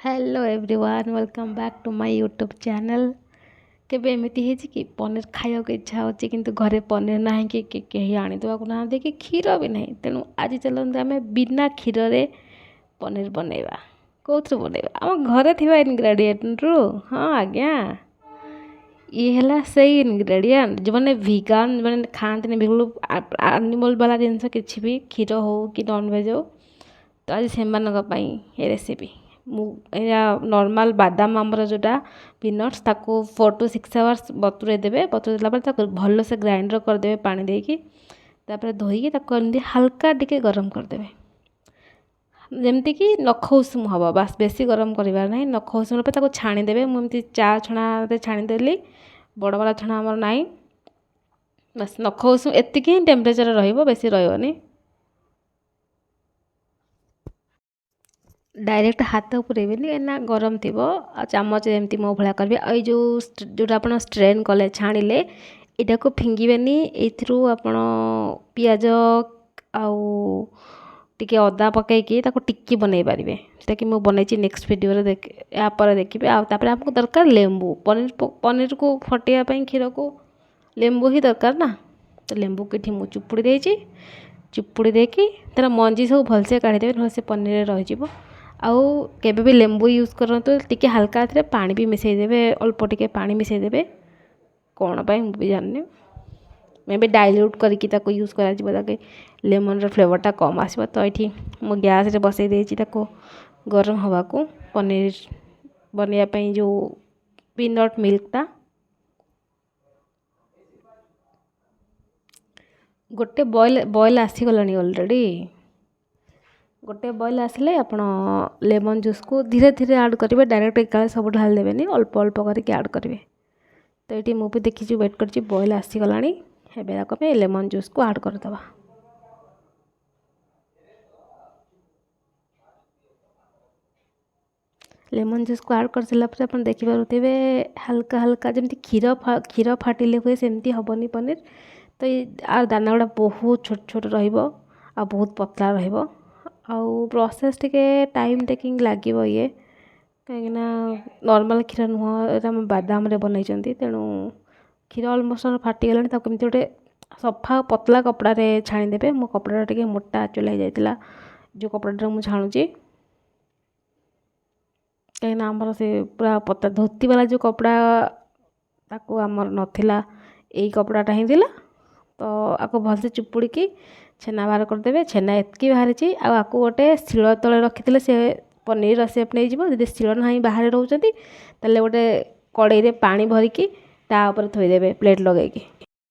Hello everyone welcome back to my YouTube channel. केबे एमती है कि पनीर खाया इच्छा होची किंतु घरे पनीर ना कि कहीं आनीदेवाक ना कि क्षीर भी ना तेणु आज चलते आम बिना क्षीर रे पनीर बनैबा। कौन बनैबा आम घरे थिबा इनग्रेडिएंट रु। हाँ आज्ञा ये है से इनग्रेडिएंट जो मैंने भिगान जो मैंने खाते बिल्कुल एनिमल वाला जिनस किसी भी क्षीर हो कि नॉनवेज हो तो आज से ये रेसिपी नॉर्मल बादाम आमर जोटा पीनट्स ताको 4 to 6 आवर्स बतुरे देवे। बतुरे देला भल से ग्राइंडर करदे पानी देकी धोईकी एमती हल्का टिके गरम करदे जमती कि नख उषुम हम बास बेसी गरम करार ना। नख उषुम छाणीदे मुझे चा छणा छाणीदेली बड़ बड़ा छणा आमर ना बस नख उषुम एतिक ही टेम्परेचर बेसी रही डायरेक्ट हाथ पुरेबी ना गरम थी चामच एमती मो भाया करेंगे। जोटा आप स्ट्रेन कले छाणिले यहाँ को फिंगेनि आप पियाज आउ टिके अदा पकईकी टिक्की बनई पारे जोटा कि मुझे बनई नेक्स्ट वीडियो यापर देखिए। आपको दरकार लेंबू पनीर को फटेबाई क्षीर को लेंबू ही दरकार ना तो लेंबू कि मुझे चुपुड़ी देती चुपुड़ी देकी तार मंजी सब भलसे काढ़ीदेवे ना से पनीर रही आउ केबे भी लेंबू यूज करते टिके हल्का थे पानी भी मिसईदेवे अल्प टिके पानी मिसईदेवे कौन पाई मुझे जाननी मे भी डाइल्यूट करके यूज कर लेमन फ्लेवरटा कम आसो। तो ये मो गैस बसई देती गरम हवा को पनीर बनवाई जो पीनट मिल्कटा गोटे बॉयल आसीगला ऑलरेडी गोटे बॉयल आसिले आप लेमन जूस को धीरे धीरे ऐड करेंगे डायरेक्ट एका सब ढाल देवेनि अल्प अल्प करके ऐड करेंगे। तो ये मुझे देखी वेट कर बॉयल आसीगला एबे लेमन जूस को ऐड करदे लेमन जूस को ऐड कर सारापर आप देखिपे हल्का हल्का जमी क्षीर फाटिले हुए सेमती हेनी पनीर। तो ये दाना गुड़ा बहुत छोट छोट बहुत पतला आउ प्रोसेस टिके टाइम टेकिंग लगे ये कहीं नॉर्मल क्षीर नुह बादाम बनई तेणु क्षीर अलमोस्ट फाटीगला कमी गोटे सफा पतला कपड़े छाणीदेवे। मो कपड़ा टे मोटा चुलाई जाता जो कपड़ा मुझे छाणुची कहीं आमर से पूरा पतला धोती वाला जो कपड़ा ताको आमर नथिला यही कपड़ाटा ही थिला। तो आपको भलसे चुपुड़ी छेना बाहर करदे छेना एतकी बाहरी आपको गोटे शिल तले रखी से पनीर सेप नहीं जी शिल ना बाहर रोचे गोटे कड़े पानी भरिकी तापर थोदेवे प्लेट लगे।